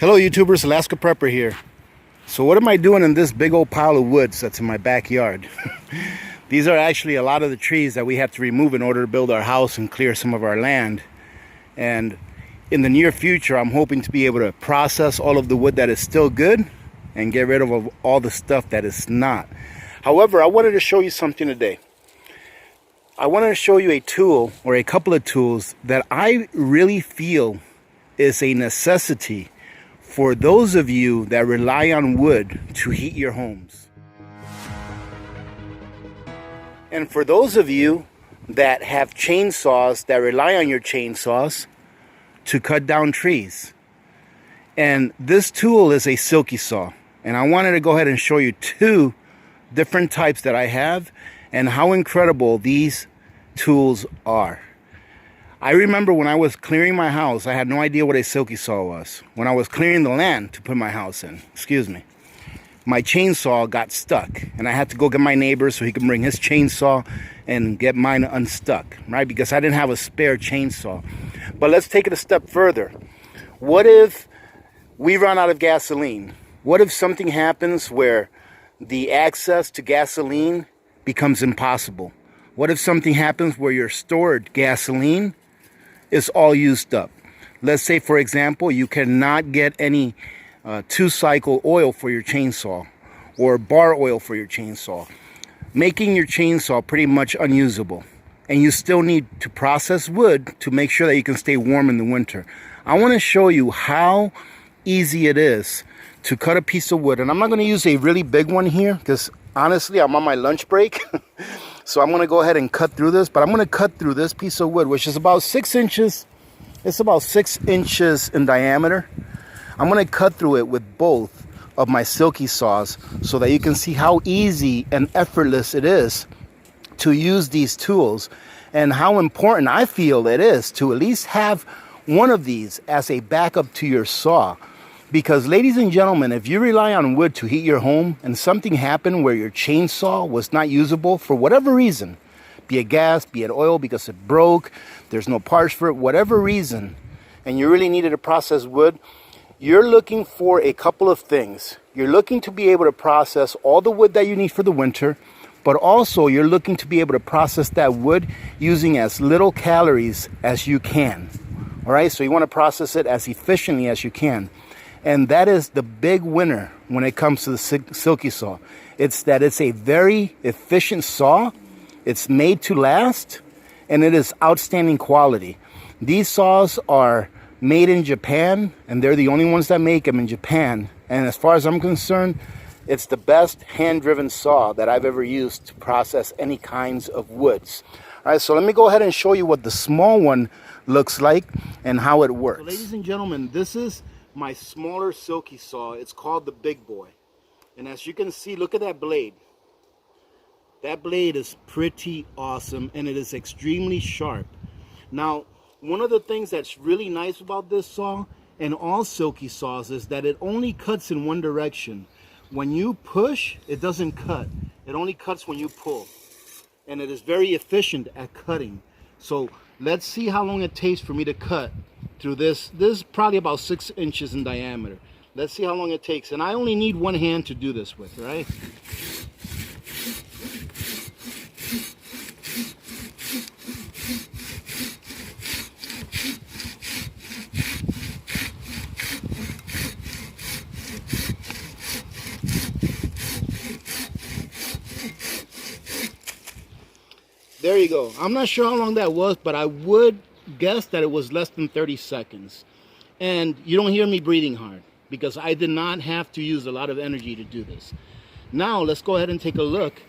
Hello YouTubers, Alaska Prepper here. So what am I doing in this big old pile of woods that's in my backyard? These are actually a lot of the trees that we have to remove in order to build our house and clear some of our land. And in the near future, I'm hoping to be able to process all of the wood that is still good and get rid of all the stuff that is not. However, I wanted to show you something today. I wanted to show you a tool or a couple of tools that I really feel is a necessity for those of you that rely on wood to heat your homes. And for those of you that have chainsaws that rely on your chainsaws to cut down trees. And this tool is a Silky saw. And I wanted to go ahead and show you two different types that I have and how incredible these tools are. I remember when I was clearing my house, I had no idea what a Silky saw was. When I was clearing the land to put my house in, my chainsaw got stuck. And I had to go get my neighbor so he could bring his chainsaw and get mine unstuck, right? Because I didn't have a spare chainsaw. But let's take it a step further. What if we run out of gasoline? What if something happens where the access to gasoline becomes impossible? What if something happens where your stored gasoline is all used up? Let's say, for example, you cannot get any two-cycle oil for your chainsaw or bar oil for your chainsaw, making your chainsaw pretty much unusable. And you still need to process wood to make sure that you can stay warm in the winter. I want to show you how easy it is to cut a piece of wood. And I'm not going to use a really big one here because honestly, I'm on my lunch break. So I'm going to go ahead and cut through this, but I'm going to cut through this piece of wood, which is about 6 inches. It's about 6 inches in diameter. I'm going to cut through it with both of my Silky saws so that you can see how easy and effortless it is to use these tools and how important I feel it is to at least have one of these as a backup to your saw. Because ladies and gentlemen, if you rely on wood to heat your home and something happened where your chainsaw was not usable for whatever reason, be it gas, be it oil, because it broke, there's no parts for it, whatever reason, and you really needed to process wood, you're looking for a couple of things. You're looking to be able to process all the wood that you need for the winter, but also you're looking to be able to process that wood using as little calories as you can. All right, so you want to process it as efficiently as you can. And that is the big winner when it comes to the Silky saw. It's that it's a very efficient saw. It's made to last, and it is outstanding quality. These saws are made in Japan, and they're the only ones that make them in Japan. And as far as I'm concerned, it's the best hand-driven saw that I've ever used to process any kinds of woods. All right, so let me go ahead and show you what the small one looks like and how it works. So ladies and gentlemen, this is my smaller Silky saw. It's called the Big Boy. And as you can see, look at that blade. That blade is pretty awesome, and it is extremely sharp. Now, one of the things that's really nice about this saw and all Silky saws is that it only cuts in one direction. When you push, it doesn't cut. It only cuts when you pull. And it is very efficient at cutting. So let's see how long it takes for me to cut through this. This is probably about 6 inches in diameter. Let's see how long it takes. And I only need one hand to do this with, right? There you go. I'm not sure how long that was, but I would guess that it was less than 30 seconds. And you don't hear me breathing hard because I did not have to use a lot of energy to do this. Now let's go ahead and take a look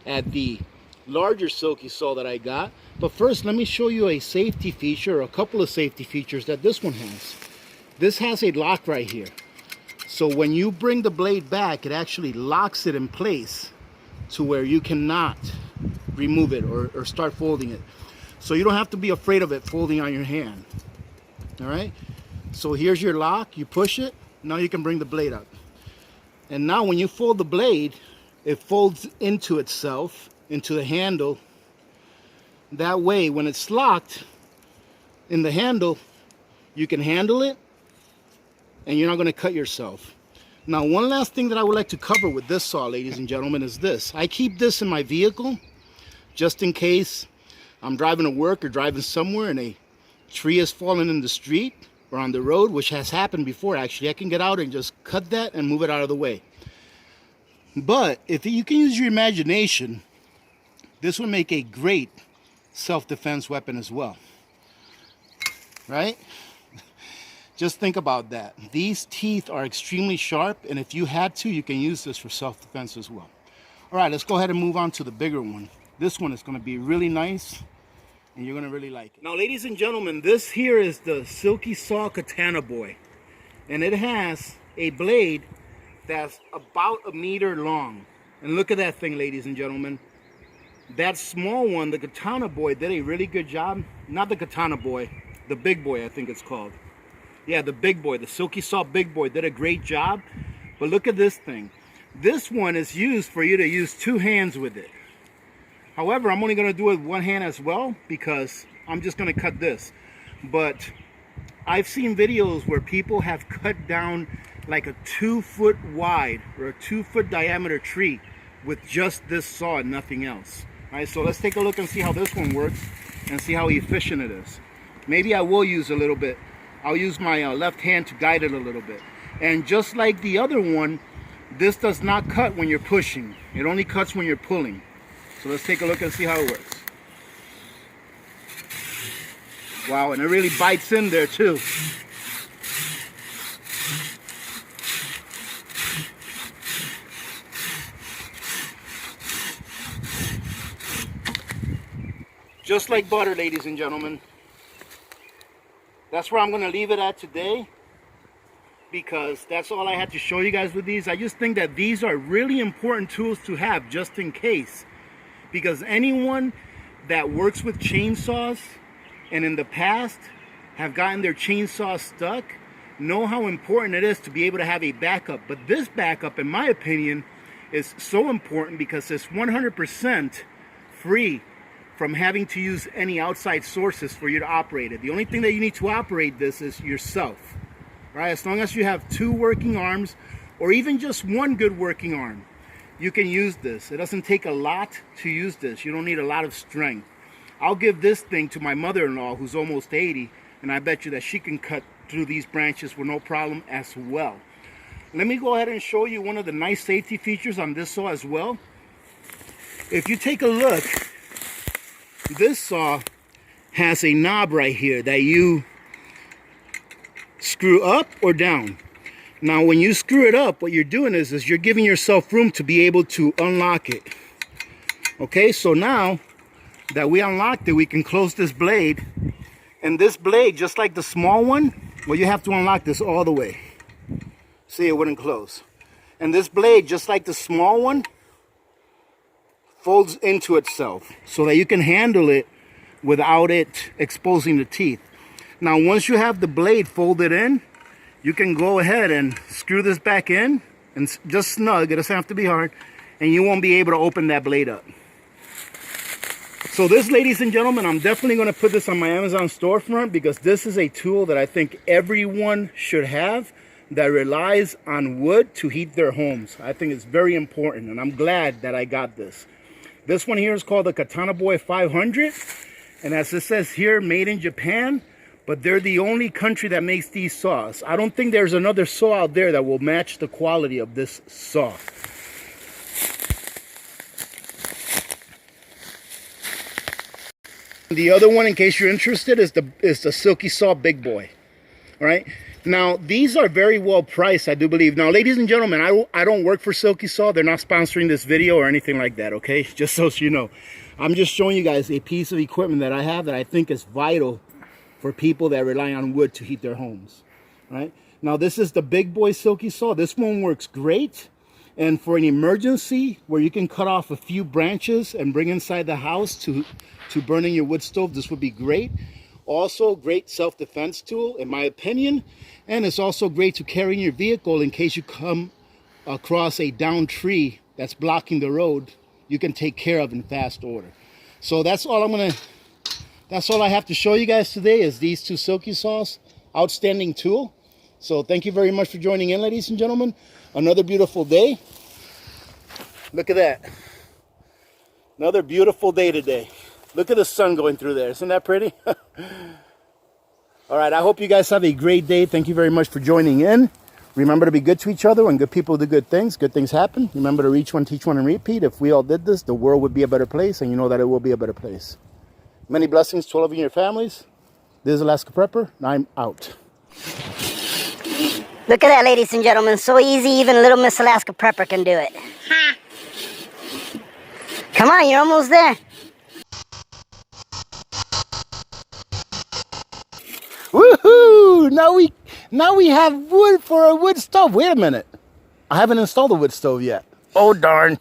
at the larger Silky saw that I got. But first, let me show you a safety feature, a couple of safety features that this one has. This has a lock right here. So when you bring the blade back, it actually locks it in place to where you cannot remove it or start folding it. So you don't have to be afraid of it folding on your hand. All right, so here's your lock. You push it, now you can bring the blade up. And now when you fold the blade, it folds into itself, into the handle. That way, when it's locked in the handle, you can handle it and you're not going to cut yourself. Now, one last thing that I would like to cover with this saw, ladies and gentlemen, is this. I keep this in my vehicle just in case I'm driving to work or driving somewhere and a tree is falling in the street or on the road, which has happened before actually. I can get out and just cut that and move it out of the way. But if you can use your imagination, this would make a great self-defense weapon as well, right? Just think about that. These teeth are extremely sharp, and if you had to, you can use this for self-defense as well. All right, let's go ahead and move on to the bigger one. This one is going to be really nice, and you're going to really like it. Now, ladies and gentlemen, this here is the Silky Saw Katana Boy, and it has a blade that's about 1 meter long. And look at that thing, ladies and gentlemen. That small one, the Katana Boy, did a really good job. Not the Katana Boy, the Big Boy, I think it's called. Yeah, the Big Boy, the Silky Saw Big Boy did a great job. But look at this thing. This one is used for you to use 2 hands with it. However, I'm only going to do it with 1 hand as well because I'm just going to cut this. But I've seen videos where people have cut down like a 2-foot wide or a 2-foot diameter tree with just this saw and nothing else. All right, so let's take a look and see how this one works and see how efficient it is. Maybe I will use a little bit. I'll use my left hand to guide it a little bit. And just like the other one, this does not cut when you're pushing. It only cuts when you're pulling. So let's take a look and see how it works. Wow, and it really bites in there too. Just like butter, ladies and gentlemen. That's where I'm going to leave it at today, because that's all I had to show you guys with these. I just think that these are really important tools to have just in case, because anyone that works with chainsaws and in the past have gotten their chainsaw stuck know how important it is to be able to have a backup. But this backup, in my opinion, is so important because it's 100% free from having to use any outside sources for you to operate it. The only thing that you need to operate this is yourself, right? As long as you have 2 working arms or even just 1 good working arm, you can use this. It doesn't take a lot to use this. You don't need a lot of strength. I'll give this thing to my mother-in-law who's almost 80, and I bet you that she can cut through these branches with no problem as well. Let me go ahead and show you one of the nice safety features on this saw as well. If you take a look, this saw has a knob right here that you screw up or down. Now when you screw it up, what you're doing is you're giving yourself room to be able to unlock it. Okay, so now that we unlocked it, we can close this blade. And this blade, just like the small one, well, you have to unlock this all the way. See, it wouldn't close. And this blade, just like the small one, folds into itself so that you can handle it without it exposing the teeth. Now once you have the blade folded in, you can go ahead and screw this back in and just snug. It doesn't have to be hard, and you won't be able to open that blade up. So this, ladies and gentlemen, I'm definitely going to put this on my Amazon storefront because this is a tool that I think everyone should have that relies on wood to heat their homes. I think it's very important, and I'm glad that I got this. This one here is called the Katana Boy 500, and as it says here, made in Japan, but they're the only country that makes these saws. I don't think there's another saw out there that will match the quality of this saw. The other one, in case you're interested, is the Silky Saw Big Boy. All right. Now, these are very well priced, I do believe. Now, ladies and gentlemen, I don't work for Silky Saw. They're not sponsoring this video or anything like that, okay? Just so you know. I'm just showing you guys a piece of equipment that I have that I think is vital for people that rely on wood to heat their homes, right? Now, this is the Big Boy Silky Saw. This one works great. And for an emergency where you can cut off a few branches and bring inside the house to burn in your wood stove, this would be great. Also, great self-defense tool, in my opinion. And it's also great to carry in your vehicle in case you come across a downed tree that's blocking the road. You can take care of in fast order. So that's all I have to show you guys today is these 2 Silky Saws. Outstanding tool. So thank you very much for joining in, ladies and gentlemen. Another beautiful day. Look at that. Another beautiful day today. Look at the sun going through there. Isn't that pretty? All right, I hope you guys have a great day. Thank you very much for joining in. Remember to be good to each other. When good people do good things happen. Remember to reach one, teach one, and repeat. If we all did this, the world would be a better place, and you know that it will be a better place. Many blessings to all of you and your families. This is Alaska Prepper, and I'm out. Look at that, ladies and gentlemen. So easy, even little Miss Alaska Prepper can do it. Ha! Come on, you're almost there. Woohoo! Now we have wood for a wood stove. Wait a minute. I haven't installed a wood stove yet. Oh, darn.